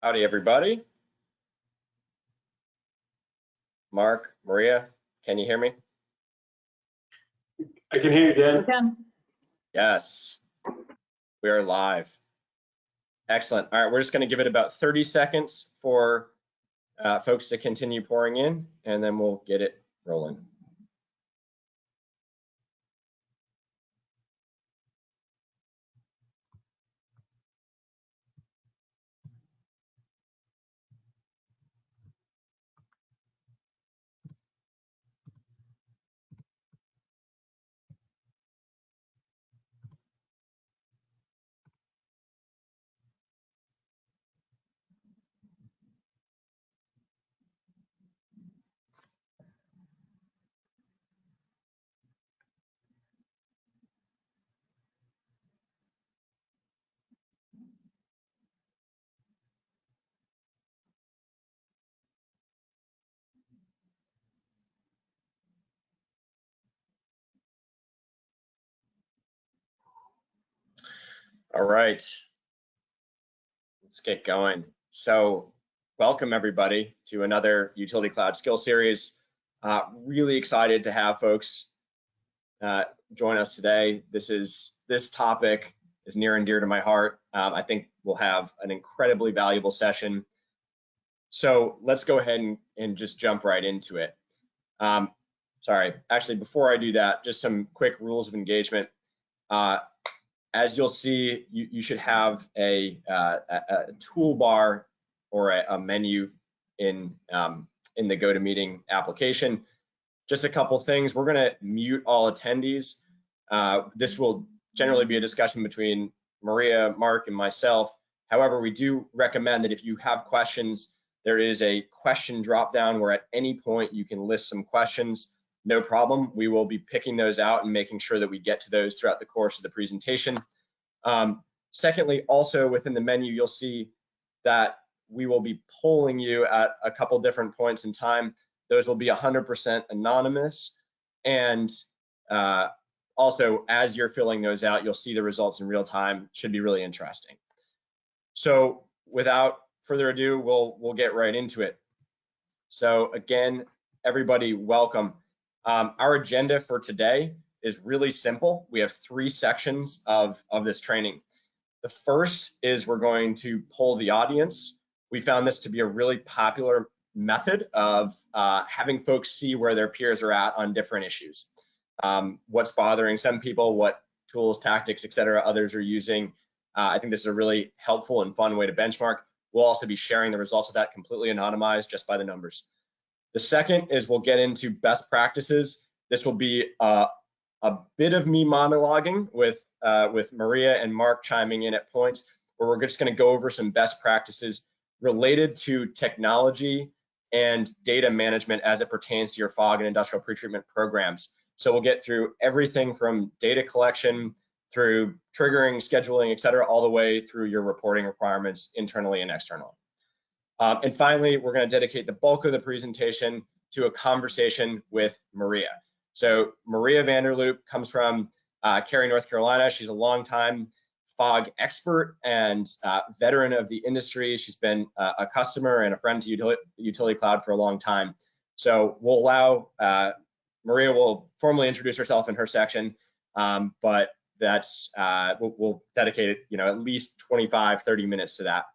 Howdy, everybody. Mark, Maria, can you hear me? I can hear you, Dan. You can. Yes, we are live. Excellent. All right, we're just going to give it about 30 seconds for folks to continue pouring in, and then we'll get it rolling. All right, let's get going. So welcome everybody to another Utility Cloud Skill Series. Really excited to have folks join us today. This topic is near and dear to my heart. I think we'll have an incredibly valuable session. So let's go ahead and just jump right into it. Sorry, actually, before I do that, just some quick rules of engagement. As you'll see, you should have a toolbar or a menu in the GoToMeeting application. Just a couple things. We're going to mute all attendees. This will generally be a discussion between Maria, Mark, and myself. However, we do recommend that if you have questions, there is a question drop down where at any point you can list some questions. No problem. We will be picking those out and making sure that we get to those throughout the course of the presentation. Secondly, also within the menu, you'll see that we will be polling you at a couple different points in time. Those will be 100% anonymous. And also, as you're filling those out, you'll see the results in real time. Should be really interesting. So without further ado, we'll get right into it. So again, everybody, welcome. Our agenda for today is really simple. We have 3 sections of this training. The first is we're going to poll the audience. We found this to be a really popular method of having folks see where their peers are at on different issues. What's bothering some people, what tools, tactics, et cetera, others are using. I think this is a really helpful and fun way to benchmark. We'll also be sharing the results of that completely anonymized just by the numbers. The second is we'll get into best practices. This will be a bit of me monologuing with Maria and Mark chiming in at points where we're just going to go over some best practices related to technology and data management as it pertains to your fog and industrial pretreatment programs. So we'll get through everything from data collection through triggering, scheduling, et cetera, all the way through your reporting requirements internally and externally. And finally, we're going to dedicate the bulk of the presentation to a conversation with Maria. So Maria Vanderloop comes from Cary, North Carolina. She's a longtime fog expert and veteran of the industry. She's been a customer and a friend to Utility Cloud for a long time. So we'll allow, Maria will formally introduce herself in her section, but that's, we'll dedicate, at least 25, 30 minutes to that.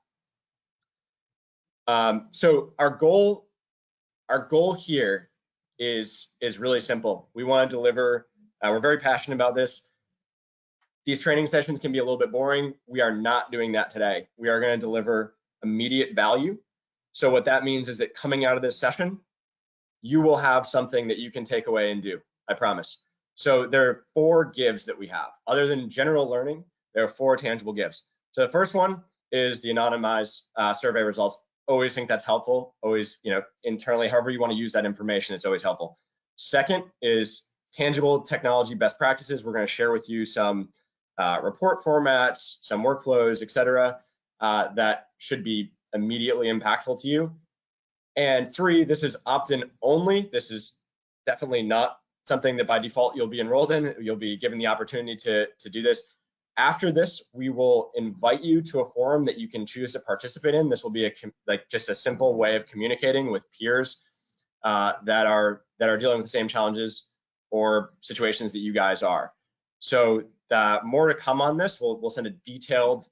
So our goal here is really simple. We want to deliver, we're very passionate about this. These training sessions can be a little bit boring. We are not doing that today. We are going to deliver immediate value. So what that means is that coming out of this session, you will have something that you can take away and do, I promise. So there are 4 gives that we have. Other than general learning, there are 4 tangible gives. So the first one is the anonymized survey results. Always think that's helpful. Always, internally, however you want to use that information, it's always helpful. Second is tangible technology best practices. We're going to share with you some report formats, some workflows, et cetera, that should be immediately impactful to you. And 3, this is opt-in only. This is definitely not something that by default you'll be enrolled in. You'll be given the opportunity to do this. After this, we will invite you to a forum that you can choose to participate in. This will be just a simple way of communicating with peers that are dealing with the same challenges or situations that you guys are. So more to come on this. We'll send a detailed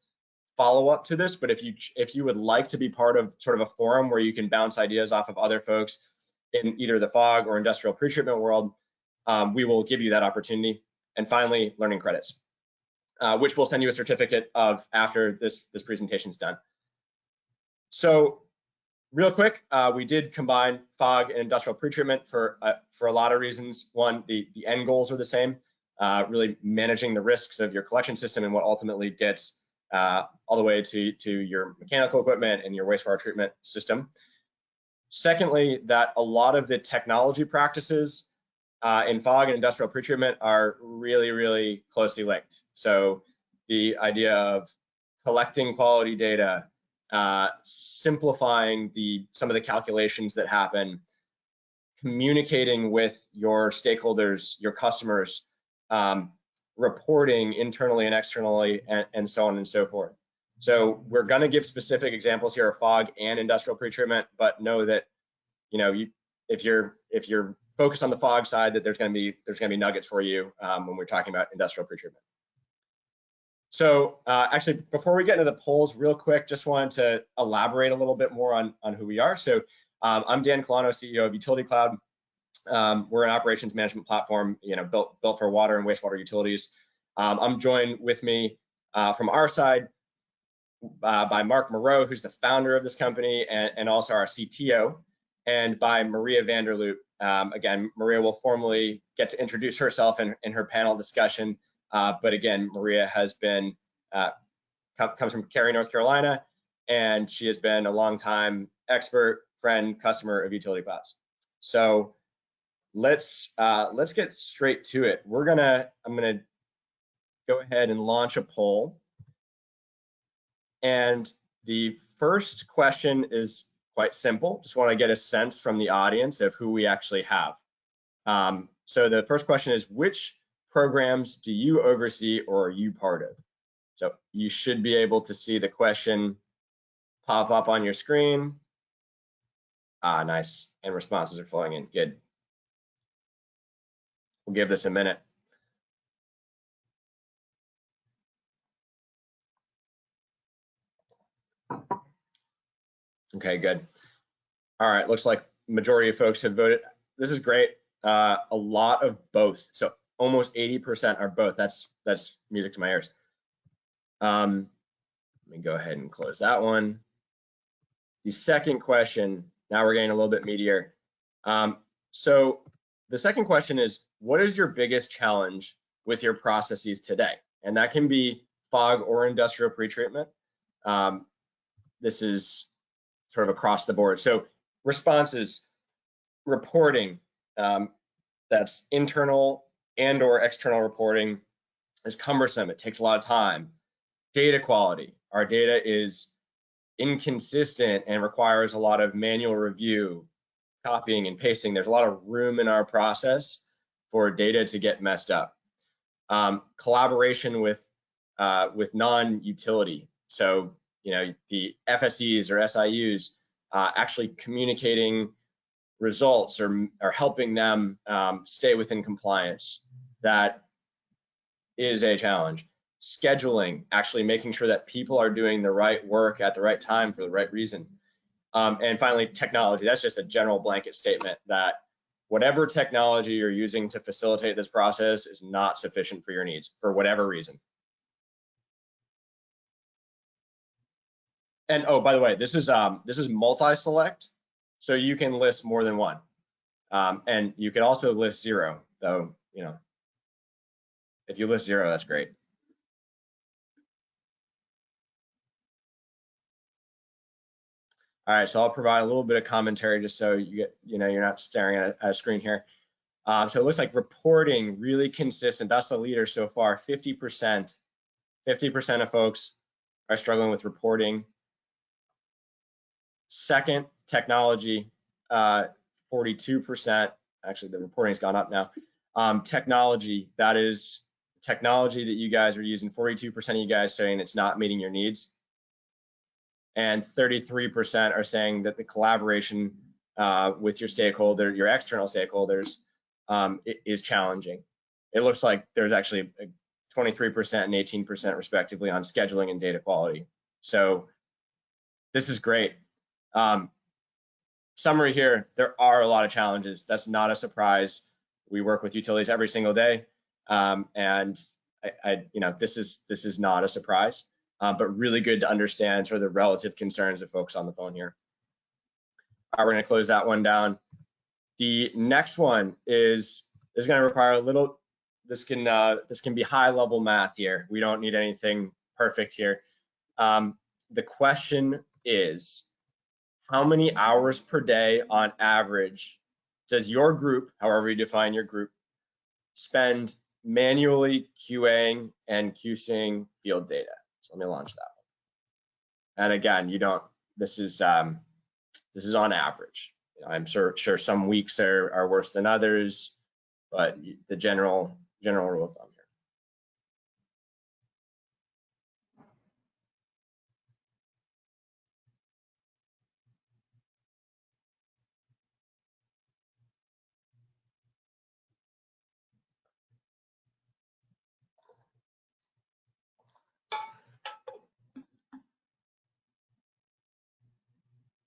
follow-up to this, but if you would like to be part of sort of a forum where you can bounce ideas off of other folks in either the fog or industrial pretreatment world, we will give you that opportunity. And finally, learning credits, which we'll send you a certificate of after this presentation is done. So real quick, we did combine fog and industrial pretreatment for a lot of reasons. One, the end goals are the same, really managing the risks of your collection system and what ultimately gets all the way to your mechanical equipment and your wastewater treatment system. Secondly, that a lot of the technology practices in fog and industrial pretreatment are really, really closely linked. So the idea of collecting quality data, simplifying some of the calculations that happen, communicating with your stakeholders, your customers, reporting internally and externally, and so on and so forth. So we're going to give specific examples here of fog and industrial pretreatment, but know that if you're focused on the fog side, that there's going to be nuggets for you when we're talking about industrial pretreatment. So actually, before we get into the polls, real quick, just wanted to elaborate a little bit more on who we are. So I'm Dan Colano, CEO of Utility Cloud. We're an operations management platform, built for water and wastewater utilities. I'm joined with me from our side by Mark Moreau, who's the founder of this company and also our CTO, and by Maria Vanderloop. Again, Maria will formally get to introduce herself in her panel discussion. But again, Maria has been comes from Cary, North Carolina, and she has been a longtime expert, friend, customer of Utility Clouds. So let's get straight to it. I'm gonna go ahead and launch a poll. And the first question is quite simple. Just want to get a sense from the audience of who we actually have. So the first question is, which programs do you oversee or are you part of? So you should be able to see the question pop up on your screen. Nice, and responses are flowing in, good. We'll give this a minute. Okay, good. All right, looks like majority of folks have voted. This is great. A lot of both. So almost 80% are both. That's music to my ears. Let me go ahead and close that one. The second question, now we're getting a little bit meatier. So the second question is, what is your biggest challenge with your processes today? And that can be fog or industrial pretreatment. This is sort of across the board. So responses, reporting, that's internal and or external reporting, is cumbersome. It takes a lot of time. Data quality, our data is inconsistent and requires a lot of manual review, copying and pasting. There's a lot of room in our process for data to get messed up. Collaboration with non-utility. So, the FSEs or SIUs actually communicating results or helping them stay within compliance. That is a challenge. Scheduling, actually making sure that people are doing the right work at the right time for the right reason. And finally, technology. That's just a general blanket statement that whatever technology you're using to facilitate this process is not sufficient for your needs for whatever reason. And oh, by the way, this is multi-select, so you can list more than one. And you can also list 0, though, if you list 0, that's great. All right, so I'll provide a little bit of commentary just so you get, you're not staring at a screen here. So it looks like reporting really consistent. That's the leader so far. 50% of folks are struggling with reporting. Second, technology, 42%. Actually, the reporting's gone up now. Technology, that is technology that you guys are using, 42% of you guys saying it's not meeting your needs. And 33% are saying that the collaboration with your stakeholder, your external stakeholders, is challenging. It looks like there's actually 23% and 18% respectively on scheduling and data quality. So this is great. Summary here, there are a lot of challenges. That's not a surprise. We work with utilities every single day, and this is not a surprise, but really good to understand sort of the relative concerns of folks on the phone here. All right, we're going to close that one down. The next one is going to require a little. This can be high level math here. We don't need anything perfect here. The question is, how many hours per day on average does your group, however you define your group, spend manually QAing and QCing field data? So let me launch that one. And again, this is on average. I'm sure some weeks are worse than others, but the general rule of thumb here.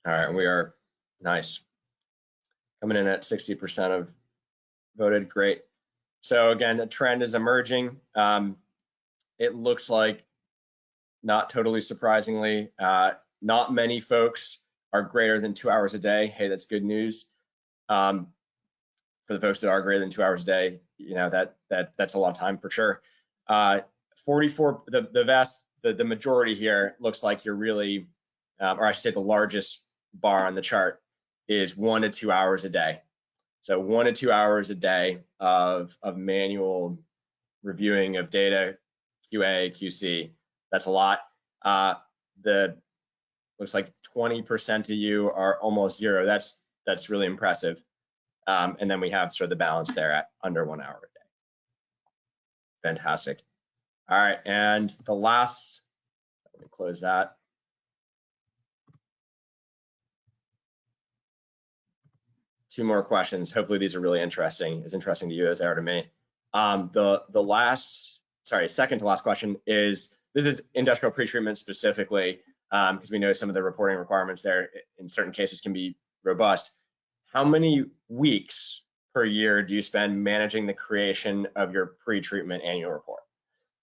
All right, we are nice. Coming in at 60% of voted, great. So again, a trend is emerging. It looks like, not totally surprisingly, not many folks are greater than 2 hours a day. Hey, that's good news. For the folks that are greater than 2 hours a day, that's a lot of time for sure. 44, the majority here looks like you're really, or I should say the largest bar on the chart is 1 to 2 hours a day. So 1 to 2 hours a day of manual reviewing of data, QA, QC. That's a lot. Looks like 20% of you are almost zero. That's really impressive. And then we have sort of the balance there at under 1 hour a day. Fantastic. All right, and the last, let me close that. Two more questions. Hopefully these are really interesting, as interesting to you as they are to me. Second to last question is, this is industrial pretreatment specifically, because we know some of the reporting requirements there in certain cases can be robust. How many weeks per year do you spend managing the creation of your pretreatment annual report?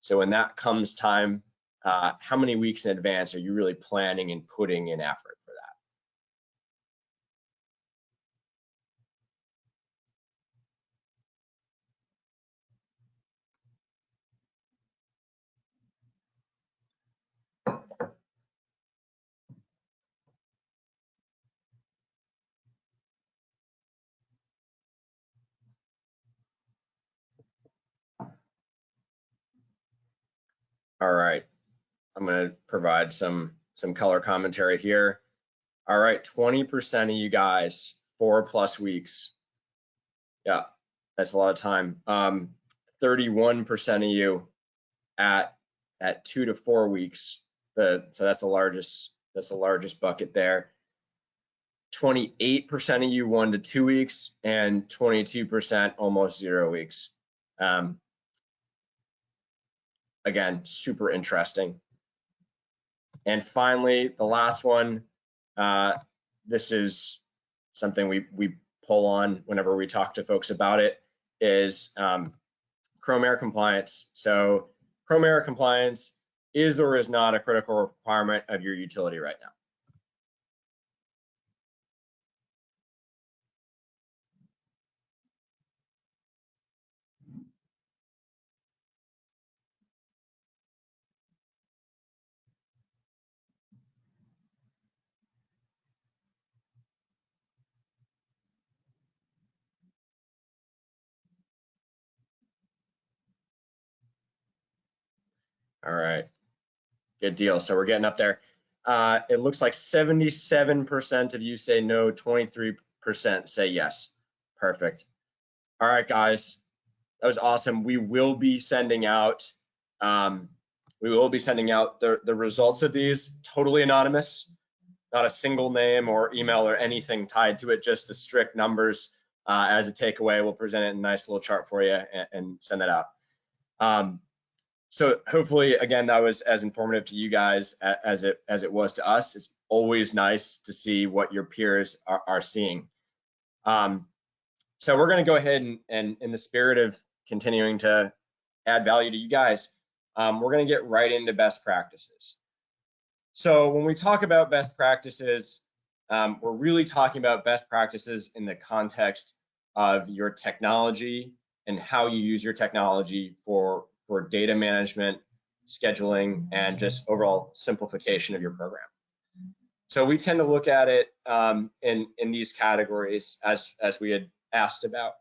So when that comes time, how many weeks in advance are you really planning and putting in effort for that? All right, I'm going to provide some color commentary here. All right, 20% of you guys, 4+ weeks. Yeah, that's a lot of time. 31% of you at 2 to 4 weeks. So that's the largest bucket there. 28% of you 1 to 2 weeks, and 22% almost 0 weeks. Again, super interesting. And finally, the last one, this is something we pull on whenever we talk to folks about it, is Chrome Air compliance. So Chrome Air compliance is or is not a critical requirement of your utility right now? All right, good deal. So we're getting up there. It looks like 77% of you say no, 23% say yes. Perfect. All right, guys, That was awesome. We will be sending out the results of these totally anonymous, not a single name or email or anything tied to it, just the strict numbers as a takeaway. We'll present it in a nice little chart for you and send that out. So hopefully, again, that was as informative to you guys as it was to us. It's always nice to see what your peers are seeing. So we're going to go ahead and in the spirit of continuing to add value to you guys, we're going to get right into best practices. So when we talk about best practices, we're really talking about best practices in the context of your technology and how you use your technology for data management, scheduling, and just overall simplification of your program. So we tend to look at it in these categories as we had asked about.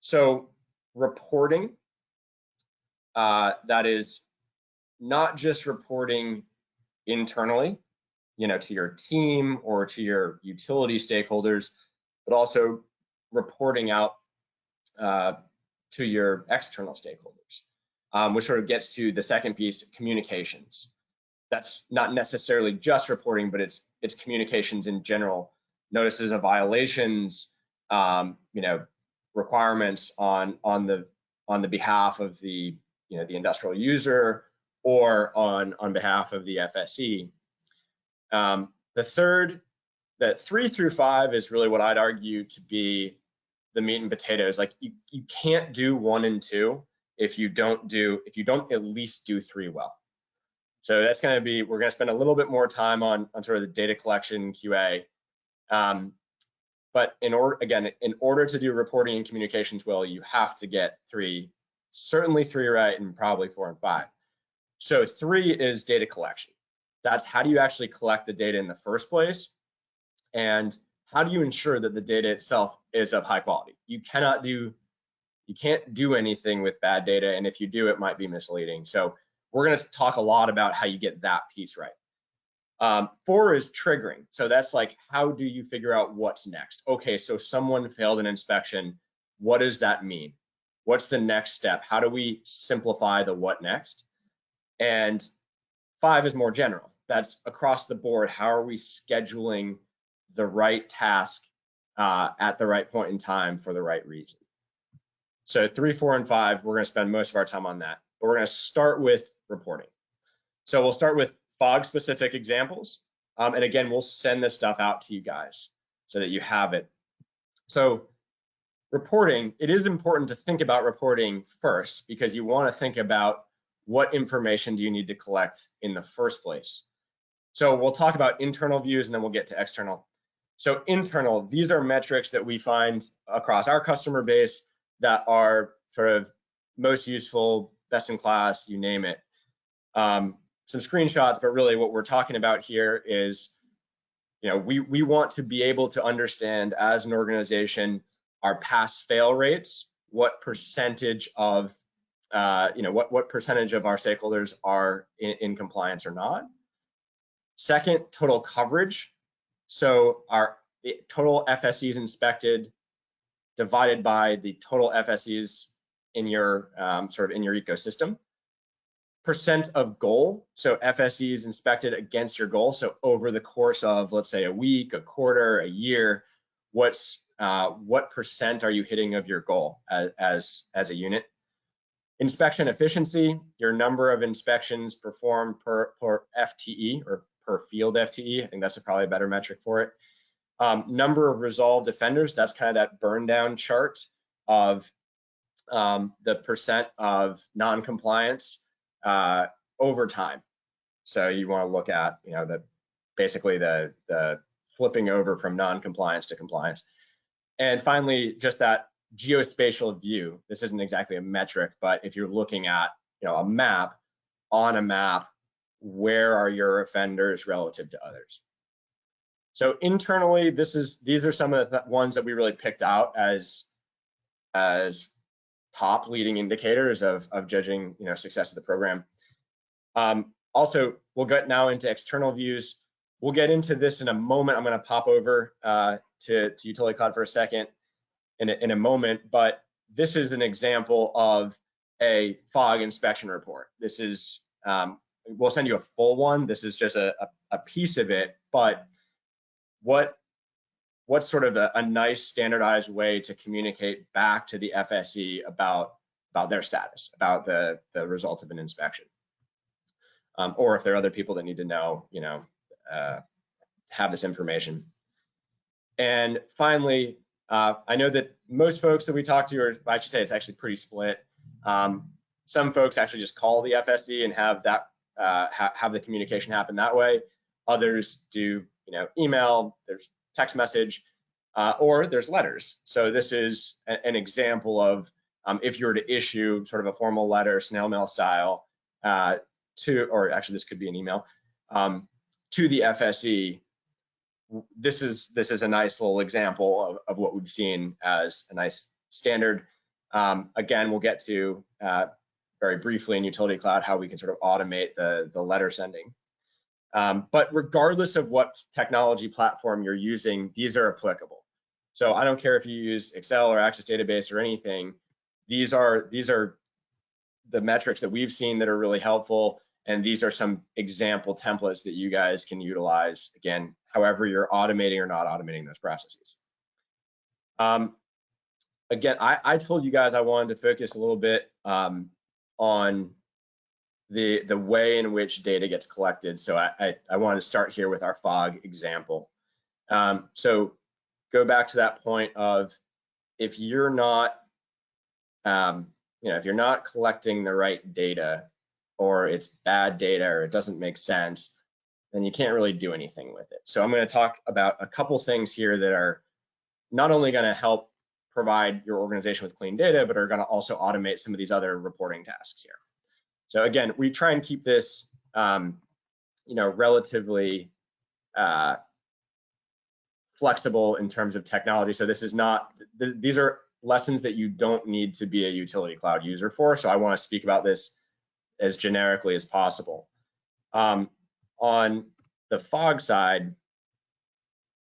So reporting, that is not just reporting internally, to your team or to your utility stakeholders, but also reporting out to your external stakeholders, which sort of gets to the second piece, communications. That's not necessarily just reporting, but it's communications in general, notices of violations, requirements on the behalf of the the industrial user or on behalf of the FSE. The 3 through 5 is really what I'd argue to be the meat and potatoes. Like you can't do 1 and 2 if you don't at least do 3 well. So that's going to be, we're going to spend a little bit more time on sort of the data collection QA. But in order to do reporting and communications well, you have to get 3, certainly 3 right, and probably 4 and 5. So 3 is data collection. That's how do you actually collect the data in the first place, and how do you ensure that the data itself is of high quality? You can't do anything with bad data, and if you do, it might be misleading. So we're going to talk a lot about how you get that piece right. 4 is triggering. So that's like, how do you figure out what's next? Okay, so someone failed an inspection. What does that mean? What's the next step? How do we simplify the what next? And 5 is more general. That's across the board. How are we scheduling the right task at the right point in time for the right reason? So 3, 4, and 5, we're going to spend most of our time on that. But we're going to start with reporting. So we'll start with FOG-specific examples. And again, we'll send this stuff out to you guys so that you have it. So reporting, it is important to think about reporting first, because you want to think about what information do you need to collect in the first place. So we'll talk about internal views and then we'll get to external. So internal, these are metrics that we find across our customer base that are sort of most useful, best in class, you name it. Some screenshots, but really what we're talking about here is, we want to be able to understand as an organization our pass fail rates, what percentage of what percentage of our stakeholders are in compliance or not. Second, total coverage. So the total FSEs inspected divided by the total FSEs in your in your ecosystem. Percent of goal, so FSEs inspected against your goal. So over the course of, let's say, a week, a quarter, a year, what percent are you hitting of your goal as a unit? Inspection efficiency, your number of inspections performed per FTE or per field FTE. I think that's probably a better metric for it. Number of resolved offenders, that's kind of that burn down chart of the percent of non-compliance over time. So you want to look at, basically the flipping over from non-compliance to compliance. And finally, just that geospatial view. This isn't exactly a metric, but if you're looking at, a map, on a map, where are your offenders relative to others? So internally, these are some of the ones that we really picked out as top leading indicators of judging, success of the program. Also, we'll get now into external views. We'll get into this in a moment. I'm going to pop over to Utility Cloud for a second in a moment, but this is an example of a fog inspection report. This is, we'll send you a full one. This is just a piece of it, but what's sort of a nice standardized way to communicate back to the FSE about their status, about the result of an inspection, or if there are other people that need to know, have this information. And finally, I know that most folks that we talk to, or I should say it's actually pretty split. Some folks actually just call the FSE and have that have the communication happen that way. Others do, email, there's text message, or there's letters. So this is an example of if you were to issue sort of a formal letter, snail mail style, or actually this could be an email, to the FSE. This is a nice little example of what we've seen as a nice standard. Again, we'll get to very briefly in Utility Cloud how we can sort of automate the letter sending. But regardless of what technology platform you're using, these are applicable. So I don't care if you use Excel or Access Database or anything. These are the metrics that we've seen that are really helpful. And these are some example templates that you guys can utilize, again, however you're automating or not automating those processes. Again, I told you guys I wanted to focus a little bit on the way in which data gets collected. So I want to start here with our fog example. So go back to that point of if you're not, if you're not collecting the right data, or it's bad data, or it doesn't make sense, then you can't really do anything with it. So I'm going to talk about a couple things here that are not only going to help provide your organization with clean data, but are going to also automate some of these other reporting tasks here. So again, we try and keep this, relatively flexible in terms of technology. So this is not, these are lessons that you don't need to be a utility cloud user for. So I want to speak about this as generically as possible. On the fog side,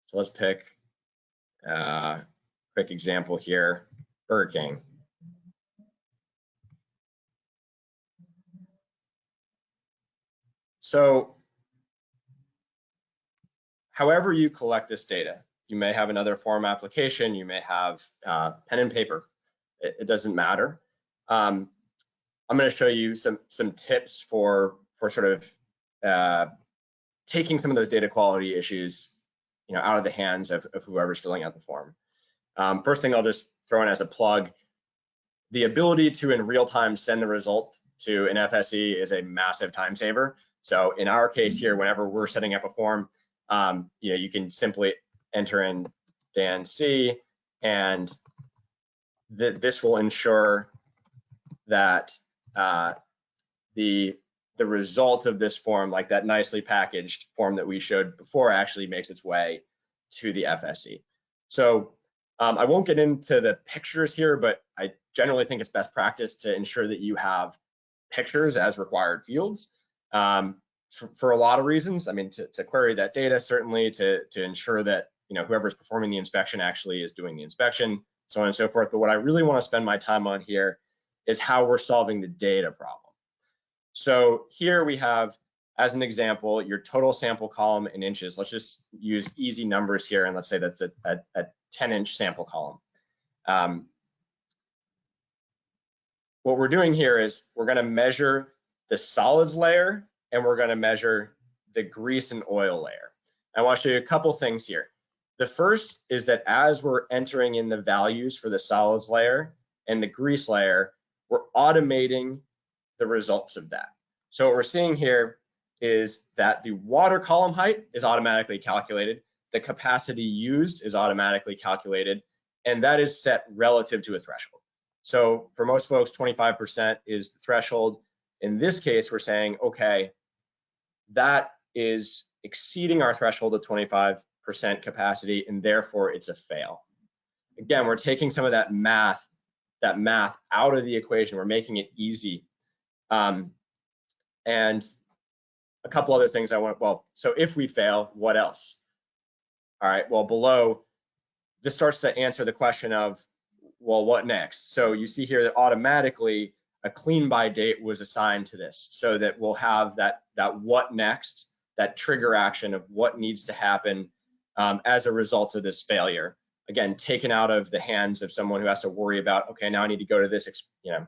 so let's pick a quick example here, Burger King. So however you collect this data, you may have another form application, you may have pen and paper, it doesn't matter. I'm going to show you some tips for sort of taking some of those data quality issues, out of the hands of whoever's filling out the form. First thing I'll just throw in as a plug, the ability to in real time send the result to an FSE is a massive time saver. So in our case here, whenever we're setting up a form, you can simply enter in Dan C, and this will ensure that the result of this form, like that nicely packaged form that we showed before, actually makes its way to the FSE. So I won't get into the pictures here, but I generally think it's best practice to ensure that you have pictures as required fields for a lot of reasons. I mean, to query that data, certainly to ensure that whoever's performing the inspection actually is doing the inspection, so on and so forth. But what I really want to spend my time on here is how we're solving the data problem. So here we have, as an example, your total sample column in inches. Let's just use easy numbers here, and let's say that's a 10-inch sample column. What we're doing here is we're going to measure the solids layer, and we're going to measure the grease and oil layer. I want to show you a couple things here. The first is that as we're entering in the values for the solids layer and the grease layer, we're automating the results of that. So what we're seeing here is that the water column height is automatically calculated, the capacity used is automatically calculated, and that is set relative to a threshold. So for most folks, 25% is the threshold. In this case, we're saying, okay, that is exceeding our threshold of 25% capacity, and therefore it's a fail. Again, we're taking some of that math out of the equation. We're making it easy. And a couple other things so if we fail, what else? All right, well, below, this starts to answer the question of well, what next? So you see here that automatically a clean by date was assigned to this, so that we'll have that what next, that trigger action of what needs to happen as a result of this failure. Again, taken out of the hands of someone who has to worry about, okay, now I need to go to this, I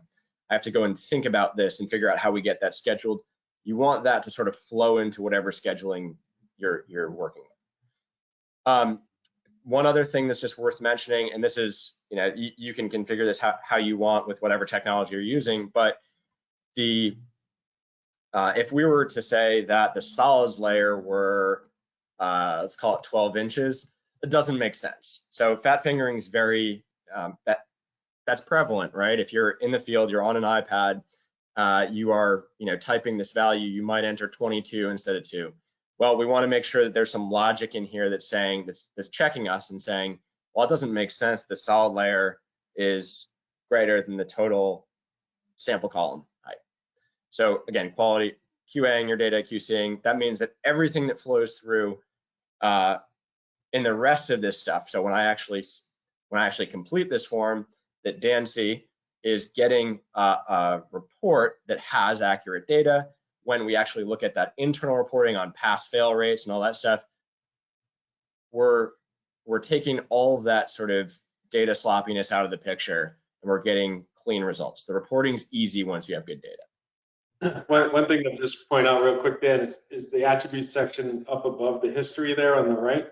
have to go and think about this and figure out how we get that scheduled. You want that to sort of flow into whatever scheduling you're working with. One other thing that's just worth mentioning, and this is, you can configure this how you want with whatever technology you're using, but if we were to say that the solids layer were, let's call it 12 inches, it doesn't make sense. So fat fingering is very, that's prevalent, right? If you're in the field, you're on an iPad, you are, typing this value, you might enter 22 instead of 2. Well, we want to make sure that there's some logic in here that's saying, that's checking us and saying, well, it doesn't make sense. The solid layer is greater than the total sample column height. So again, quality, QAing your data, QCing, that means that everything that flows through in the rest of this stuff. So when I actually complete this form, that DANC is getting a report that has accurate data. When we actually look at that internal reporting on pass fail rates and all that stuff, we're taking all of that sort of data sloppiness out of the picture, and we're getting clean results. The reporting's easy once you have good data. One thing to just point out real quick, Dan, is the attribute section up above the history there on the right.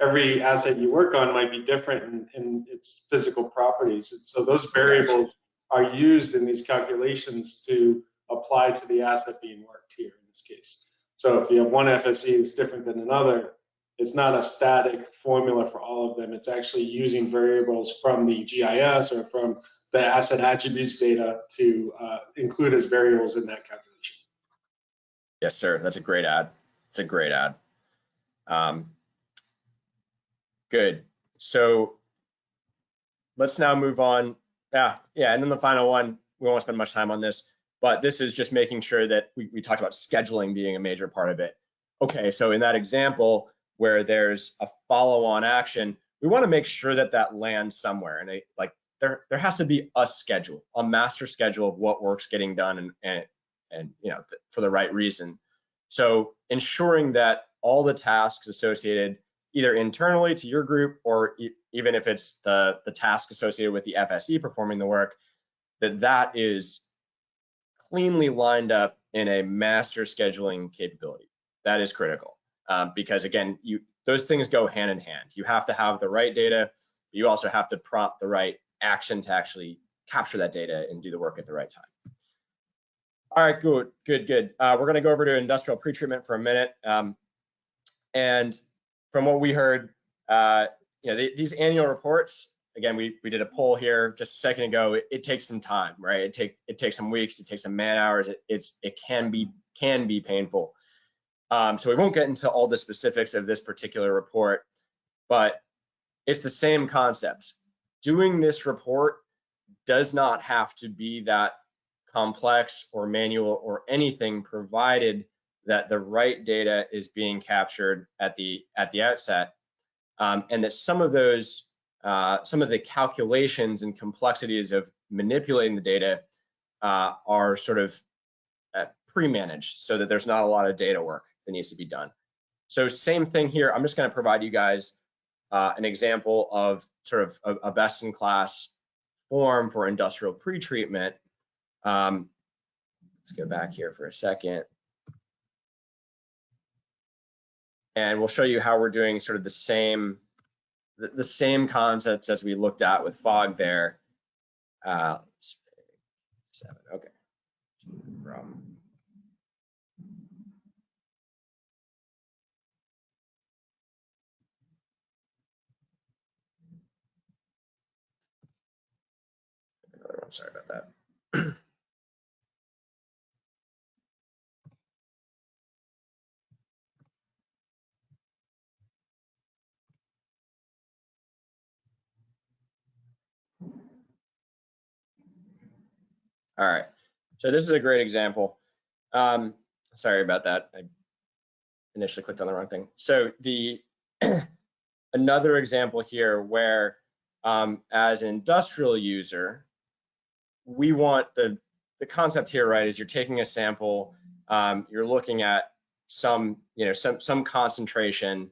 Every asset you work on might be different in its physical properties. And so those variables are used in these calculations to apply to the asset being worked here in this case. So if you have one FSE that's different than another, it's not a static formula for all of them. It's actually using variables from the GIS or from the asset attributes data to include as variables in that calculation. Yes, sir. That's a great add. It's a great add. Good. So let's now move on. Yeah, and then the final one, we won't spend much time on this, but this is just making sure that we talked about scheduling being a major part of it. Okay, so in that example where there's a follow-on action, we want to make sure that that lands somewhere, and there has to be a schedule, a master schedule of what work's getting done, and for the right reason. So ensuring that all the tasks associated either internally to your group, or even if it's the task associated with the FSE performing the work, that is cleanly lined up in a master scheduling capability. That is critical, because again, those things go hand in hand. You have to have the right data, but you also have to prompt the right action to actually capture that data and do the work at the right time. All right, good. We're going to go over to industrial pretreatment for a minute, and from what we heard, these annual reports, again, we did a poll here just a second ago. It takes some time, right? It takes some weeks, it takes some man hours. It can be painful. So we won't get into all the specifics of this particular report, but it's the same concept. Doing this report does not have to be that complex or manual or anything, provided that the right data is being captured at the outset, and that some of the calculations and complexities of manipulating the data are sort of pre-managed, so that there's not a lot of data work that needs to be done. So same thing here. I'm just going to provide you guys an example of sort of a best-in-class form for industrial pretreatment. Let's go back here for a second. And we'll show you how we're doing sort of the same concepts as we looked at with fog there. Let's pick 7. Okay. Another one. Sorry about that. All right, so this is a great example. Sorry about that. I initially clicked on the wrong thing. So another example here where as an industrial user, we want the concept here, right, is you're taking a sample, you're looking at some concentration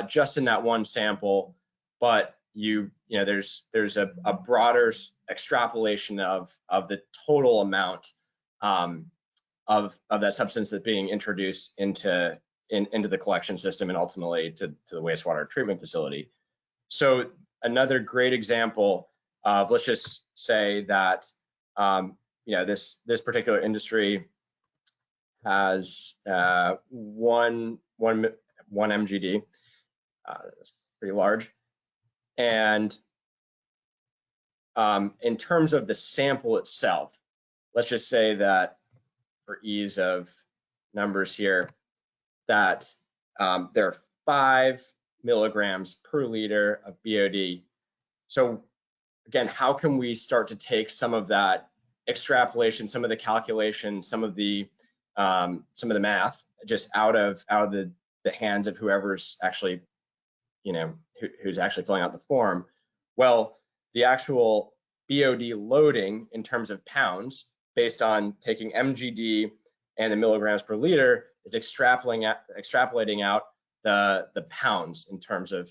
just in that one sample, but there's a broader extrapolation of the total amount of that substance that's being introduced into the collection system and ultimately to the wastewater treatment facility. So another great example of, let's just say that this particular industry has one MGD. That's pretty large. And in terms of the sample itself, let's just say that for ease of numbers here, that there are 5 milligrams per liter of BOD. So again, how can we start to take some of that extrapolation, some of the calculation, some of the math just out of the hands of whoever's actually, who's actually filling out the form? Well, the actual BOD loading in terms of pounds, based on taking MGD and the milligrams per liter, is extrapolating out the pounds in terms of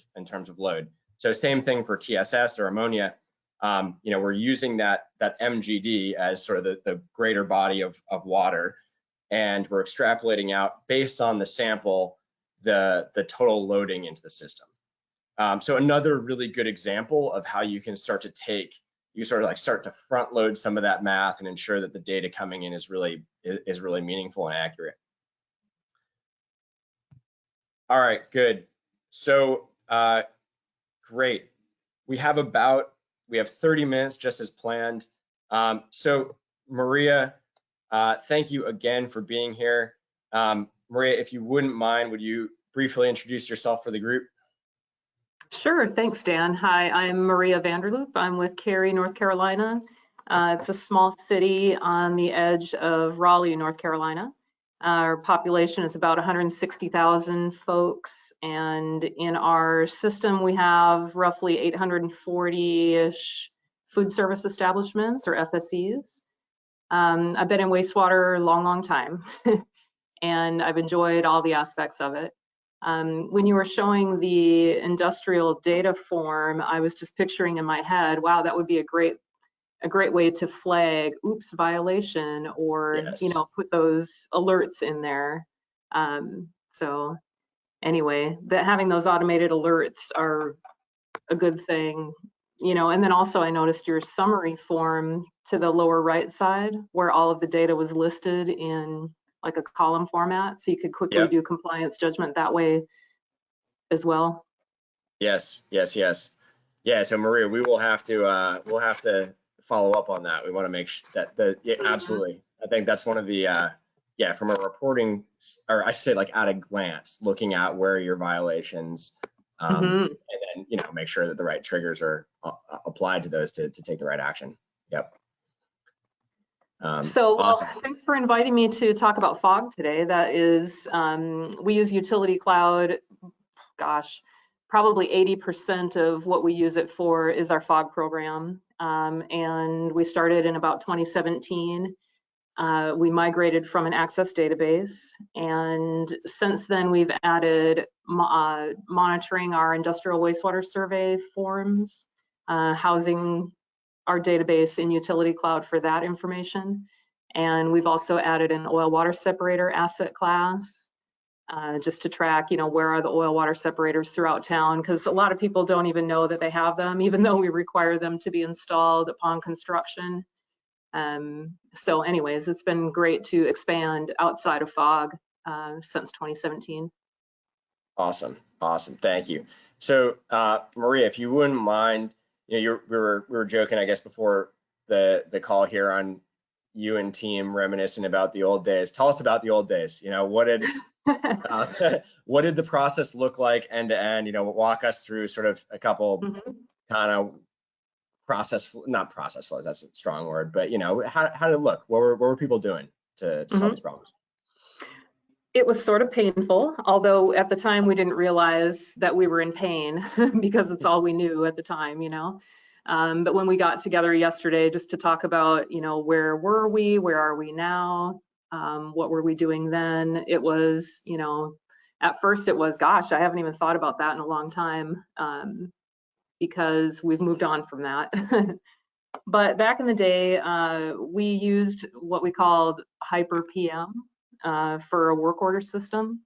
load. So same thing for TSS or ammonia. We're using that MGD as sort of the greater body of water, and we're extrapolating out based on the sample the total loading into the system. So another really good example of how you can start to front load some of that math and ensure that the data coming in is really meaningful and accurate. All right, good. So great. We have 30 minutes just as planned. So Maria, thank you again for being here. Maria, if you wouldn't mind, would you briefly introduce yourself for the group? Sure, thanks, Dan. Hi, I'm Maria Vanderloop. I'm with Cary, North Carolina. It's a small city on the edge of Raleigh, North Carolina. Our population is about 160,000 folks, and in our system we have roughly 840-ish food service establishments, or FSEs. I've been in wastewater a long time, and I've enjoyed all the aspects of it. When you were showing the industrial data form, I was just picturing in my head, wow, that would be a great way to flag oops violation, or yes. Put those alerts in there. So anyway, having those automated alerts are a good thing, and then also I noticed your summary form to the lower right side where all of the data was listed in like a column format, so you could quickly do compliance judgment that way as well. Yes. Yeah, so Maria, we'll have to follow up on that. We want to make sure that absolutely. I think that's one of the from a reporting, or I should say, like at a glance, looking at where your violations, and then make sure that the right triggers are applied to those to take the right action. Yep. Awesome. Thanks for inviting me to talk about FOG today. That is, we use Utility Cloud. Gosh, probably 80% of what we use it for is our FOG program. And we started in about 2017. We migrated from an Access database, and since then we've added monitoring our industrial wastewater survey forms, housing our database in Utility Cloud for that information. And we've also added an oil water separator asset class, just to track, where are the oil water separators throughout town, because a lot of people don't even know that they have them, even though we require them to be installed upon construction. So anyways, it's been great to expand outside of FOG since 2017. Awesome. Thank you. So Maria, if you wouldn't mind, we were joking, I guess, before the call here on you and team reminiscing about the old days. Tell us about the old days. What did what did the process look like end to end? Walk us through sort of a couple kind of not process flows, that's a strong word, but how did it look? What were people doing to solve these problems? It was sort of painful, although at the time we didn't realize that we were in pain because it's all we knew at the time, you know. But when we got together yesterday just to talk about, you know, where were we, where are we now, what were we doing then, it was, you know, at first it was, gosh, I haven't even thought about that in a long time, because we've moved on from that. But back in the day, we used what we called Hyper PM for a work order system,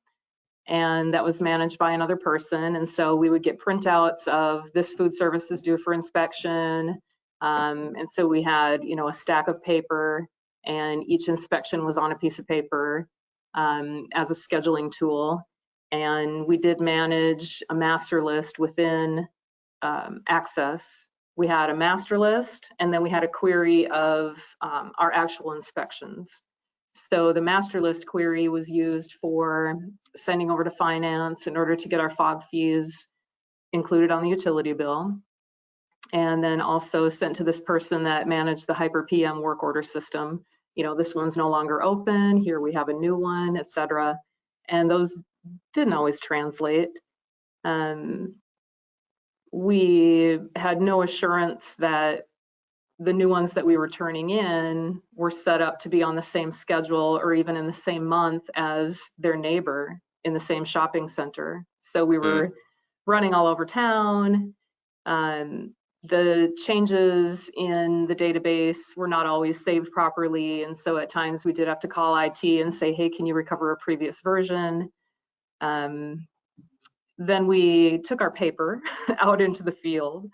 and that was managed by another person. And so we would get printouts of this food service is due for inspection. And so we had, you know, a stack of paper, and each inspection was on a piece of paper as a scheduling tool. And we did manage a master list within Access. We had a master list, and then we had a query of our actual inspections. So the master list query was used for sending over to finance in order to get our fog fees included on the utility bill, and then also sent to this person that managed the Hyper PM work order system. You know, this one's no longer open, here we have a new one, etc. And those didn't always translate. We had no assurance that the new ones that we were turning in were set up to be on the same schedule or even in the same month as their neighbor in the same shopping center. So we were running all over town. The changes in the database were not always saved properly. And so at times we did have to call IT and say, hey, can you recover a previous version? Then we took our paper out into the field.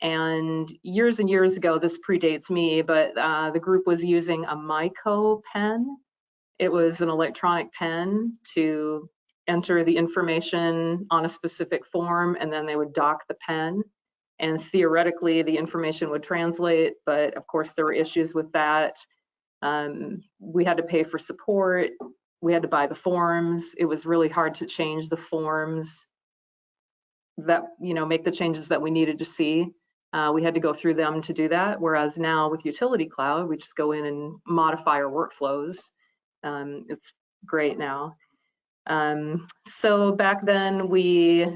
And years ago, this predates me, but the group was using a Myco pen. It was an electronic pen to enter the information on a specific form, and then they would dock the pen. And theoretically, the information would translate, but of course, there were issues with that. We had to pay for support. We had to buy the forms. It was really hard to change the forms that, you know, make the changes that we needed to see. We had to go through them to do that. Whereas now with Utility Cloud, we just go in and modify our workflows. It's great now. So back then we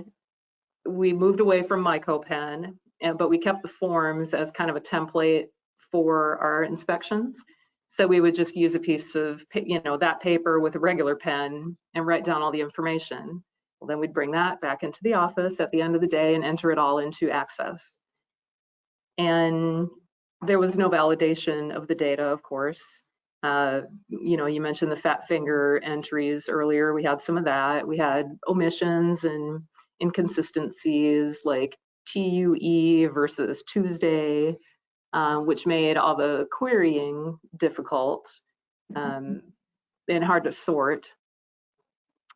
moved away from MyCoPen, but we kept the forms as kind of a template for our inspections. So we would just use a piece of, you know, that paper with a regular pen and write down all the information. Well, then we'd bring that back into the office at the end of the day and enter it all into Access. And there was no validation of the data, of course. You know, you mentioned the fat finger entries earlier. We had some of that. We had omissions and inconsistencies like TUE versus Tuesday, which made all the querying difficult and hard to sort.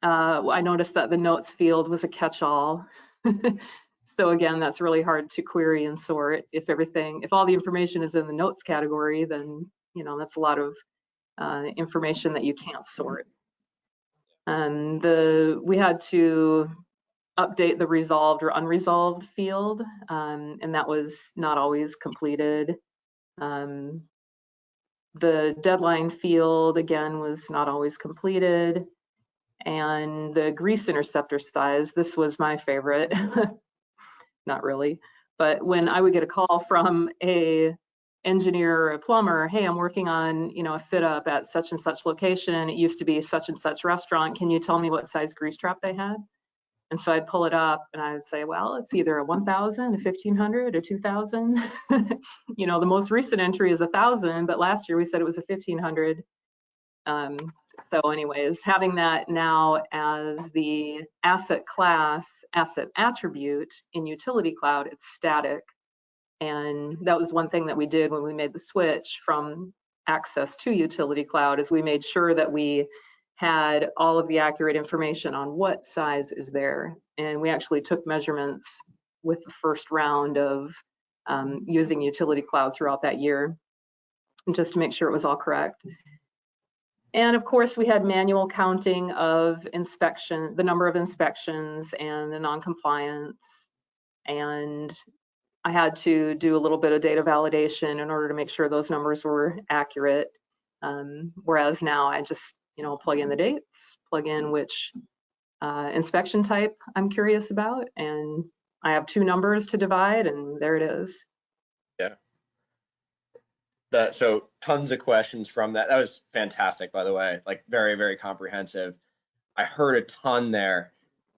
I noticed that the notes field was a catch-all. So again, that's really hard to query and sort. If all the information is in the notes category, then, you know, that's a lot of information that you can't sort. And we had to update the resolved or unresolved field, and that was not always completed. The deadline field, again, was not always completed. And the grease interceptor size, this was my favorite. Not really, but when I would get a call from a engineer or a plumber, hey, I'm working on, you know, a fit up at such and such location. It used to be such and such restaurant. Can you tell me what size grease trap they had? And so I'd pull it up and I would say, well, it's either a 1,000, a 1,500, or 2,000. You know, the most recent entry is 1,000, but last year we said it was a 1,500. So anyways, having that now as the asset class, asset attribute in Utility Cloud, it's static. And that was one thing that we did when we made the switch from Access to Utility Cloud, is we made sure that we had all of the accurate information on what size is there. And we actually took measurements with the first round of using Utility Cloud throughout that year, just to make sure it was all correct. And of course, we had manual counting of inspection, the number of inspections and the non-compliance. And I had to do a little bit of data validation in order to make sure those numbers were accurate. Whereas now I just plug in the dates, plug in which inspection type I'm curious about, and I have 2 numbers to divide, and there it is. Yeah. So tons of questions from that. That was fantastic, by the way, like very, very comprehensive. I heard a ton there.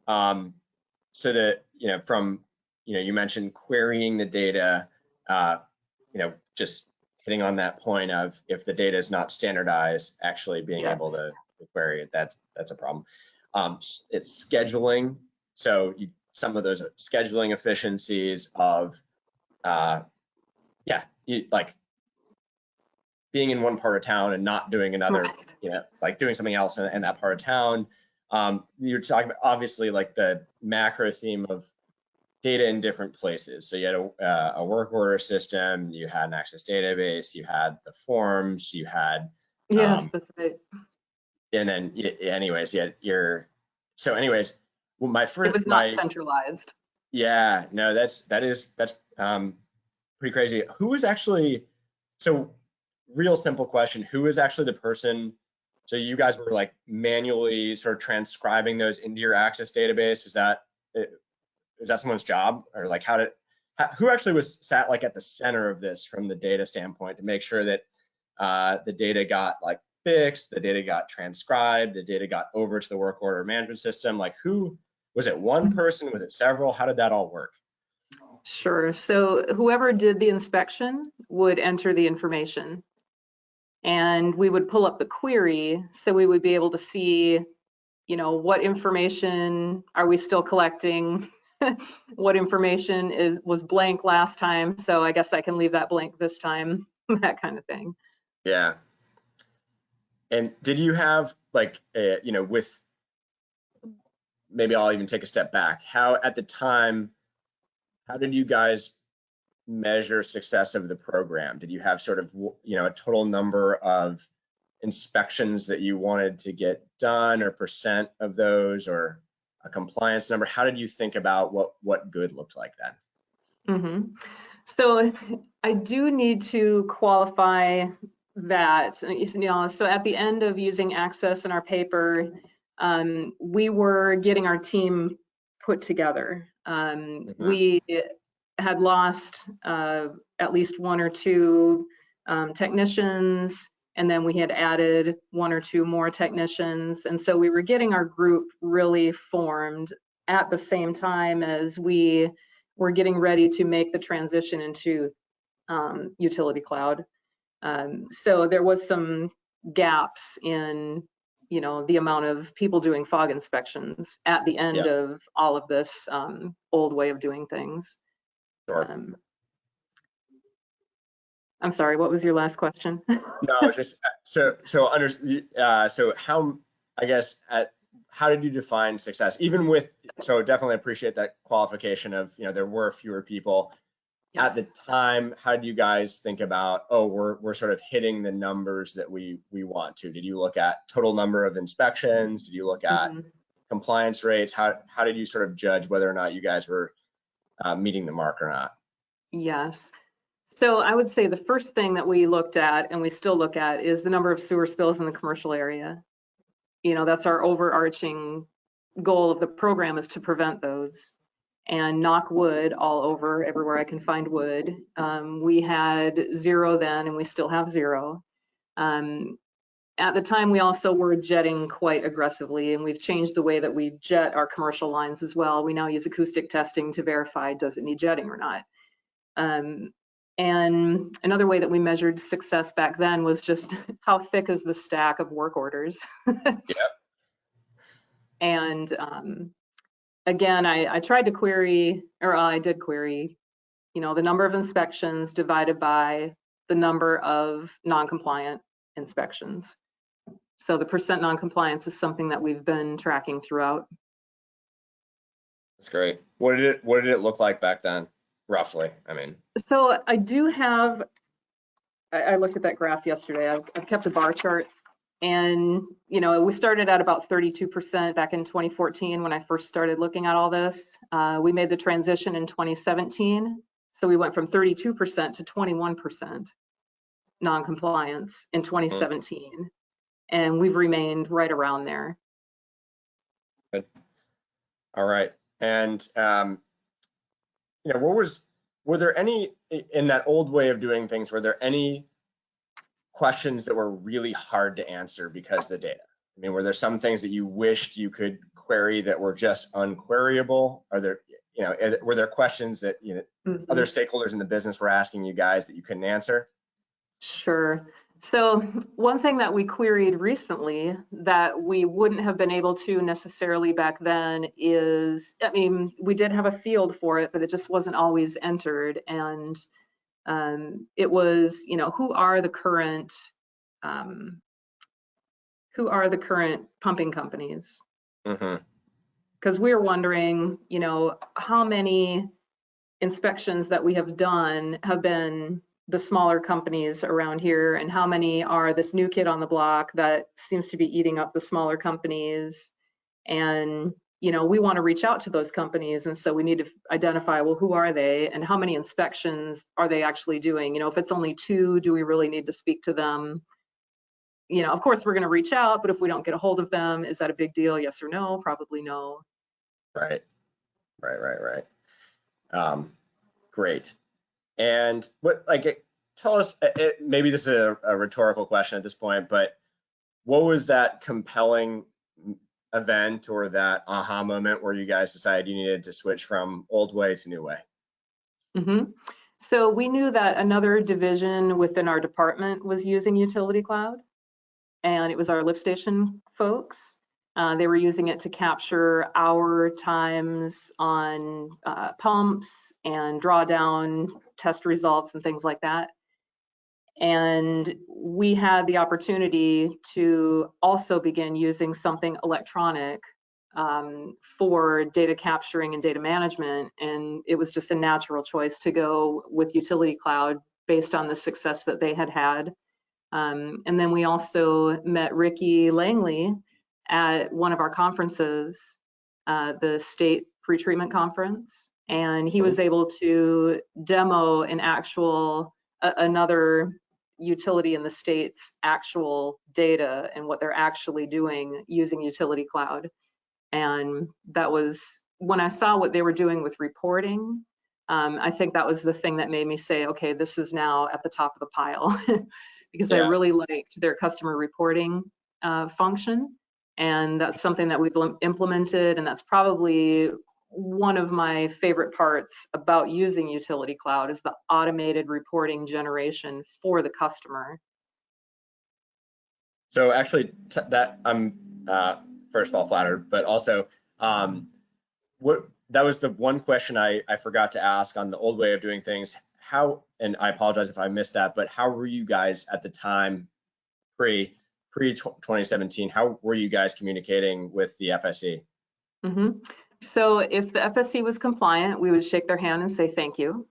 So that, from, you mentioned querying the data, just hitting on that point of if the data is not standardized, actually being able to query it, that's a problem. It's scheduling. So some of those scheduling efficiencies of, like being in one part of town and not doing another, like doing something else in that part of town. You're talking about obviously like the macro theme of data in different places. So you had a work order system, you had an access database, you had the forms, you had yes, that's right. And then anyways, so anyways, well, my first, it was not centralized. Yeah, no, that's pretty crazy. Who was actually, so real simple question, who was actually the person? So you guys were like manually sort of transcribing those into your access database. Is that someone's job, or like who actually sat like at the center of this from the data standpoint to make sure that the data got like fixed, the data got transcribed, the data got over to the work order management system? Like who was it? One person? Was it several? How did that all work? Sure. So whoever did the inspection would enter the information, and we would pull up the query, so we would be able to see, what information are we still collecting? What information was blank last time, so I guess I can leave that blank this time, that kind of thing. Yeah. And did you have like, with, maybe I'll even take a step back, how at the time, how did you guys measure success of the program? Did you have sort of, a total number of inspections that you wanted to get done, or percent of those, or a compliance number? How did you think about what good looked like then? Mm-hmm. So I do need to qualify that, so at the end of using Access in our paper, we were getting our team put together. We had lost at least 1 or 2 technicians, and then we had added 1 or 2 more technicians. And so we were getting our group really formed at the same time as we were getting ready to make the transition into utility cloud. So there was some gaps in, the amount of people doing fog inspections at the end of all of this old way of doing things. Sure. I'm sorry, what was your last question? No, just so how, I guess, how did you define success? Even with, so definitely appreciate that qualification of, there were fewer people. Yes. At the time, how did you guys think about, we're sort of hitting the numbers that we want to? Did you look at total number of inspections? Did you look at compliance rates? How did you sort of judge whether or not you guys were meeting the mark or not? Yes. So I would say the first thing that we looked at, and we still look at, is the number of sewer spills in the commercial area. That's our overarching goal of the program, is to prevent those and knock wood all over everywhere I can find wood. We had 0 then, and we still have 0. At the time, we also were jetting quite aggressively, and we've changed the way that we jet our commercial lines as well. We now use acoustic testing to verify, does it need jetting or not? And another way that we measured success back then was just how thick is the stack of work orders. Yep. And again, I tried to query, or I did query, the number of inspections divided by the number of non-compliant inspections. So the percent non-compliance is something that we've been tracking throughout. That's great. What did it look like back then, roughly? I mean, so I do have, I looked at that graph yesterday. I've kept a bar chart, and we started at about 32% back in 2014 when I first started looking at all this. We made the transition in 2017, so we went from 32% to 21% non-compliance in 2017. and we've remained right around there. Good. All right. And, you know, were there any, in that old way of doing things, were there any questions that were really hard to answer because of the data? I mean, were there some things that you wished you could query that were just unqueryable? Are there, you know, were there questions that, you know, other stakeholders in the business were asking you guys that you couldn't answer? Sure. So one thing that we queried recently that we wouldn't have been able to necessarily back then is, I mean, we did have a field for it, but it just wasn't always entered. And it was, you know, who are the current pumping companies? Because we were wondering, you know, how many inspections that we have done have been the smaller companies around here, and how many are this new kid on the block that seems to be eating up the smaller companies. And, you know, we want to reach out to those companies, and so we need to identify, well, who are they and how many inspections are they actually doing? You know, if it's only 2, do we really need to speak to them? You know, of course we're going to reach out, but if we don't get a hold of them, is that a big deal? Yes or no? Probably no. Right. Great. And what, like, tell us, maybe this is a rhetorical question at this point, but what was that compelling event or that aha moment where you guys decided you needed to switch from old way to new way? So we knew that another division within our department was using Utility Cloud, and it was our lift station folks. They were using it to capture hour times on pumps and drawdown test results and things like that. And we had the opportunity to also begin using something electronic for data capturing and data management. And it was just a natural choice to go with Utility Cloud based on the success that they had had. And then we also met Ricky Langley at one of our conferences, the state pretreatment conference, and he was able to demo an actual, another utility in the state's actual data and what they're actually doing using Utility Cloud. And that was, when I saw what they were doing with reporting, I think that was the thing that made me say, okay, this is now at the top of the pile. Because I really liked their customer reporting function. And that's something that we've implemented, and that's probably one of my favorite parts about using Utility Cloud is the automated reporting generation for the customer. So actually, that I'm first of all flattered, but also that was the one question I forgot to ask on the old way of doing things. How, and I apologize if I missed that, but how were you guys at the time, pre 2017, how were you guys communicating with the FSE? So if the FSE was compliant, we would shake their hand and say thank you.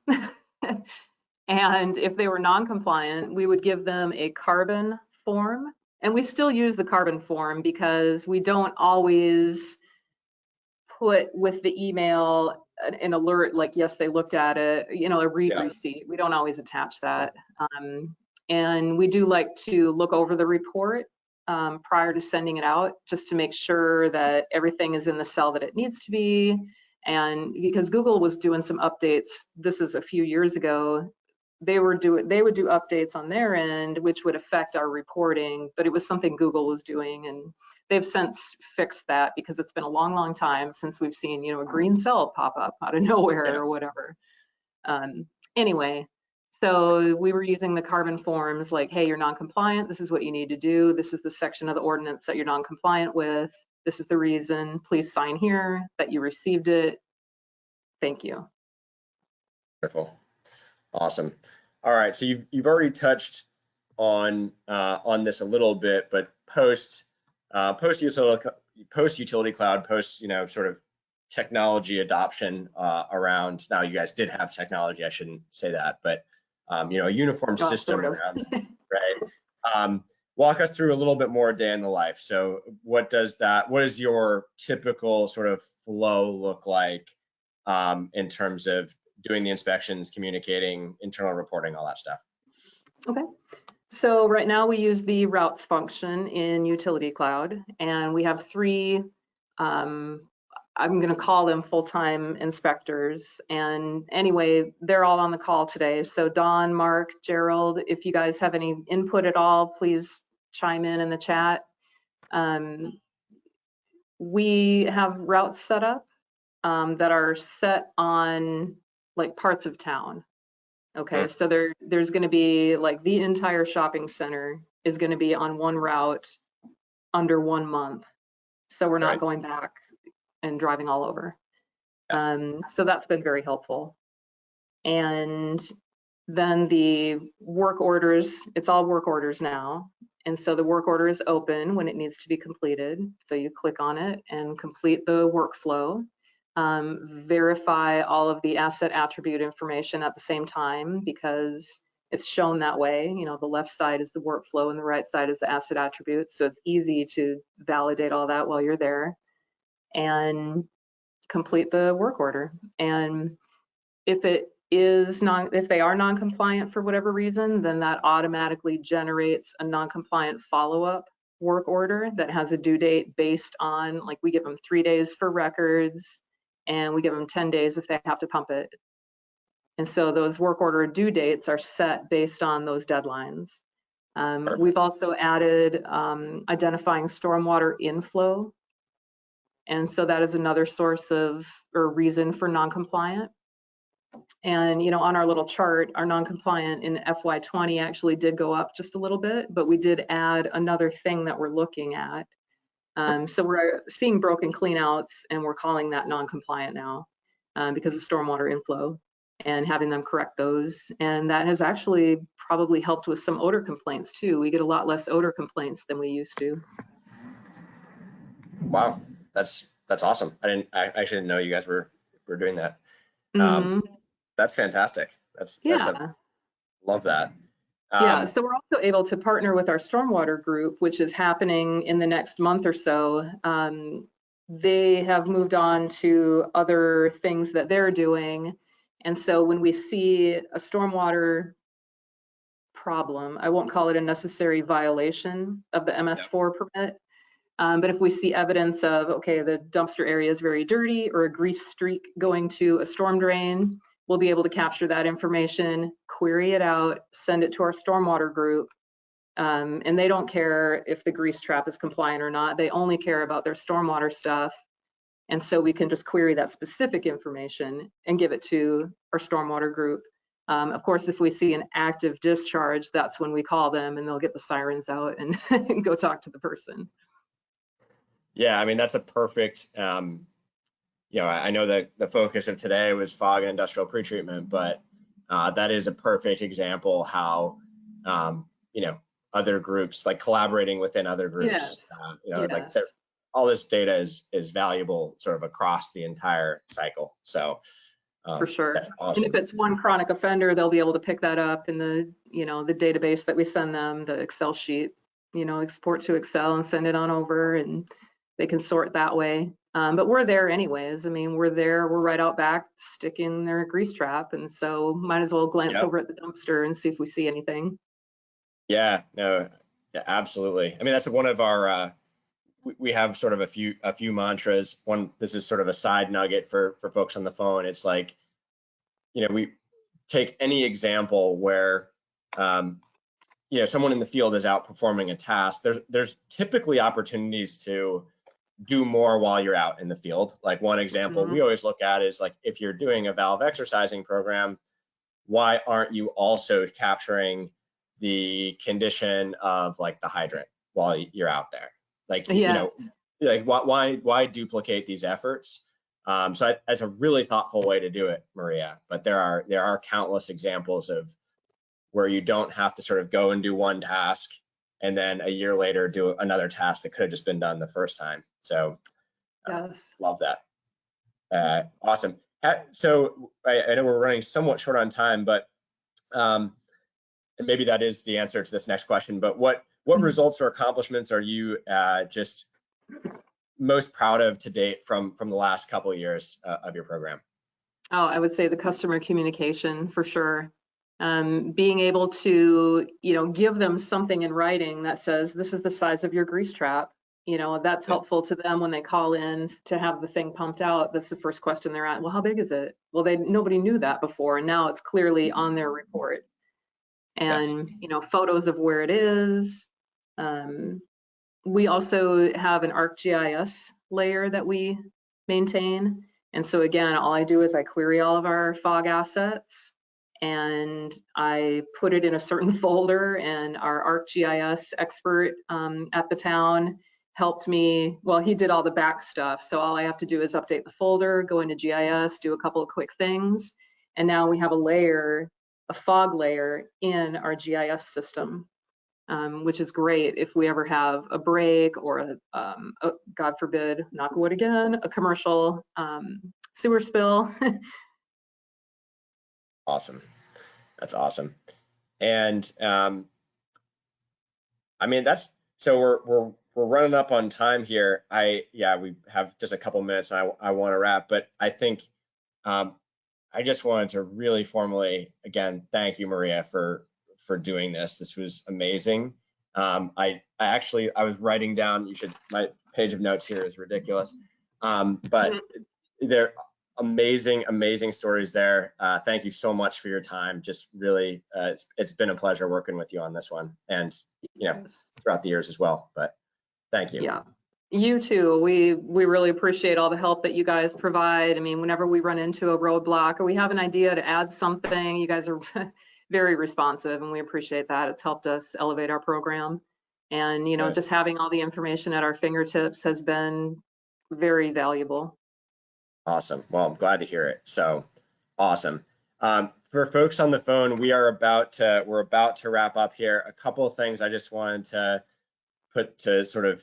And if they were non-compliant, we would give them a carbon form. And we still use the carbon form because we don't always put with the email an alert like, yes, they looked at it, you know, a read receipt. We don't always attach that. And we do like to look over the report prior to sending it out, just to make sure that everything is in the cell that it needs to be. And because Google was doing some updates, this is a few years ago, they would do updates on their end, which would affect our reporting, but it was something Google was doing, and they've since fixed that because it's been a long, long time since we've seen, you know, a green cell pop up out of nowhere or whatever. Anyway, so we were using the carbon forms like, hey, you're non-compliant. This is what you need to do. This is the section of the ordinance that you're non-compliant with. This is the reason. Please sign here that you received it. Thank you. Wonderful. Awesome. All right. So you've already touched on this a little bit, but post utility cloud, post, you know, sort of technology adoption around, now you guys did have technology, I shouldn't say that, but you know, a uniform system around, right? Walk us through a little bit more day in the life. So what does your typical sort of flow look like in terms of doing the inspections, communicating, internal reporting, all that stuff? Okay. So right now we use the routes function in Utility Cloud, and we have three, I'm going to call them full-time inspectors. And anyway, they're all on the call today. So Don, Mark, Gerald, if you guys have any input at all, please chime in the chat. We have routes set up that are set on like parts of town. Okay, so there's going to be like the entire shopping center is going to be on one route under 1 month. So we're not going back and driving all over. So that's been very helpful. And then the work orders, it's all work orders now. And so the work order is open when it needs to be completed. So you click on it and complete the workflow. Verify all of the asset attribute information at the same time because it's shown that way. You know, the left side is the workflow and the right side is the asset attributes. So it's easy to validate all that while you're there and complete the work order. And if they are non-compliant for whatever reason, then that automatically generates a non-compliant follow-up work order that has a due date based on, like, we give them 3 days for records and we give them 10 days if they have to pump it. And so those work order due dates are set based on those deadlines. We've also added identifying stormwater inflow. And so that is another source of or reason for non-compliant. And, you know, on our little chart, our non-compliant in FY20 actually did go up just a little bit, but we did add another thing that we're looking at. So we're seeing broken cleanouts and we're calling that non-compliant now because of stormwater inflow and having them correct those. And that has actually probably helped with some odor complaints too. We get a lot less odor complaints than we used to. Wow, that's awesome. I actually didn't know you guys were doing that. That's fantastic. Love that. Yeah, so we're also able to partner with our Stormwater Group, which is happening in the next month or so. They have moved on to other things that they're doing. And so when we see a stormwater problem, I won't call it a necessary violation of the MS4 permit, but if we see evidence of, okay, the dumpster area is very dirty or a grease streak going to a storm drain, we'll be able to capture that information, query it out, send it to our stormwater group. And they don't care if the grease trap is compliant or not. They only care about their stormwater stuff. And so we can just query that specific information and give it to our stormwater group. Of course, if we see an active discharge, that's when we call them and they'll get the sirens out and go talk to the person. Yeah, I mean, that's a perfect, you know, I know that the focus of today was fog and industrial pretreatment, but that is a perfect example how, you know, other groups, like collaborating within other groups, you know, like all this data is valuable sort of across the entire cycle. So for sure. That's awesome. And if it's one chronic offender, they'll be able to pick that up in the, you know, the database that we send them, the Excel sheet, you know, export to Excel and send it on over and they can sort that way. But we're there anyways. I mean, we're there, we're right out back sticking their grease trap. And so might as well glance over at the dumpster and see if we see anything. Yeah, no, yeah, absolutely. I mean, that's one of our, we have sort of a few mantras. One, this is sort of a side nugget for folks on the phone. It's like, you know, we take any example where, you know, someone in the field is outperforming a task. There's typically opportunities to do more while you're out in the field. Like one example we always look at is like, if you're doing a valve exercising program, why aren't you also capturing the condition of like the hydrant while you're out there? Like, you know, like why duplicate these efforts? So that's a really thoughtful way to do it, Maria. But there are countless examples of where you don't have to sort of go and do one task and then a year later do another task that could have just been done the first time. So love that. Awesome. So I know we're running somewhat short on time, but and maybe that is the answer to this next question, but what results or accomplishments are you just most proud of to date from the last couple of years of your program? Oh, I would say the customer communication for sure. Being able to, give them something in writing that says, this is the size of your grease trap. That's helpful to them when they call in to have the thing pumped out. That's the first question they're at. Well, how big is it? Well, nobody knew that before, and now it's clearly on their report. And, photos of where it is. We also have an ArcGIS layer that we maintain. And so again, all I do is I query all of our fog assets and I put it in a certain folder, and our ArcGIS expert at the town helped me. Well, he did all the back stuff. So all I have to do is update the folder, go into GIS, do a couple of quick things. And now we have a layer, a fog layer in our GIS system, which is great if we ever have a break or God forbid, knock wood again, a commercial sewer spill. Awesome. That's awesome. And I mean, so we're running up on time here. We have just a couple minutes and I want to wrap, but I think I just wanted to really formally, again, thank you, Maria, for doing this. This was amazing. I was writing down, my page of notes here is ridiculous. But they're amazing stories there. Thank you so much for your time. Just really, it's been a pleasure working with you on this one, and throughout the years as well. But thank you. Yeah, you too. We really appreciate all the help that you guys provide. I mean, whenever we run into a roadblock or we have an idea to add something, you guys are very responsive, and we appreciate that. It's helped us elevate our program, and Right. Just having all the information at our fingertips has been very valuable. Awesome. Well, I'm glad to hear it. So awesome. For folks on the phone, we're about to wrap up here. A couple of things I just wanted to put to sort of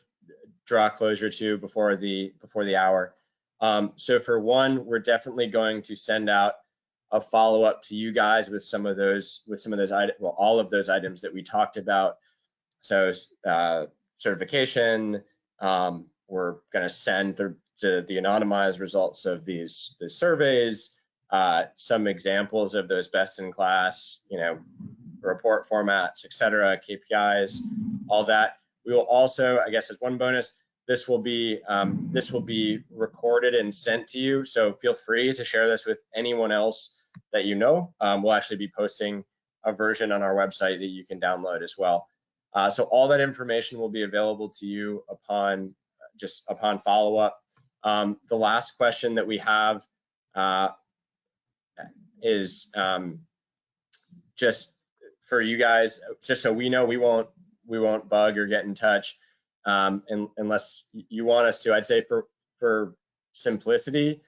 draw closure to before the hour. So for one, we're definitely going to send out a follow-up to you guys with some of those items, well, all of those items that we talked about. So certification, we're going to send to the anonymized results of the surveys, some examples of those best-in-class, report formats, etc., KPIs, all that. We will also, I guess, as one bonus, this will be recorded and sent to you. So feel free to share this with anyone else that you know. We'll actually be posting a version on our website that you can download as well. So all that information will be available to you upon follow-up. The last question that we have is just for you guys, just so we know we won't bug or get in touch unless you want us to. I'd say for simplicity,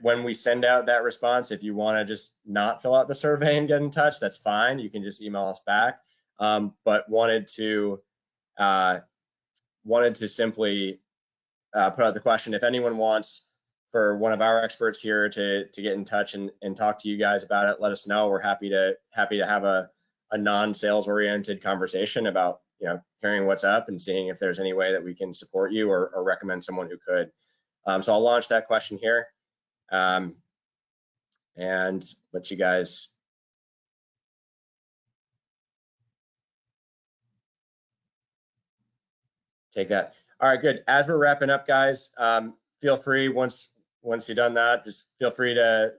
when we send out that response, if you want to just not fill out the survey and get in touch, that's fine. You can just email us back. But wanted to simply put out the question: if anyone wants for one of our experts here to get in touch and talk to you guys about it, let us know. We're happy to have a non-sales oriented conversation about hearing what's up and seeing if there's any way that we can support you or recommend someone who could. So I'll launch that question here and let you guys take that. All right, good. As we're wrapping up, guys, feel free once you've done that, just feel free to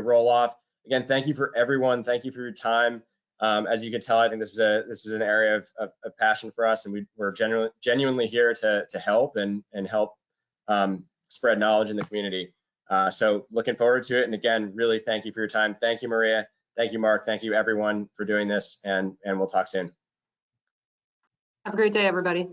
roll off. Again, thank you for everyone. Thank you for your time. As you can tell, I think this is an area of passion for us, and we're genuinely here to help and help spread knowledge in the community. So looking forward to it. And again, really thank you for your time. Thank you, Maria. Thank you, Mark. Thank you, everyone, for doing this. And we'll talk soon. Have a great day, everybody.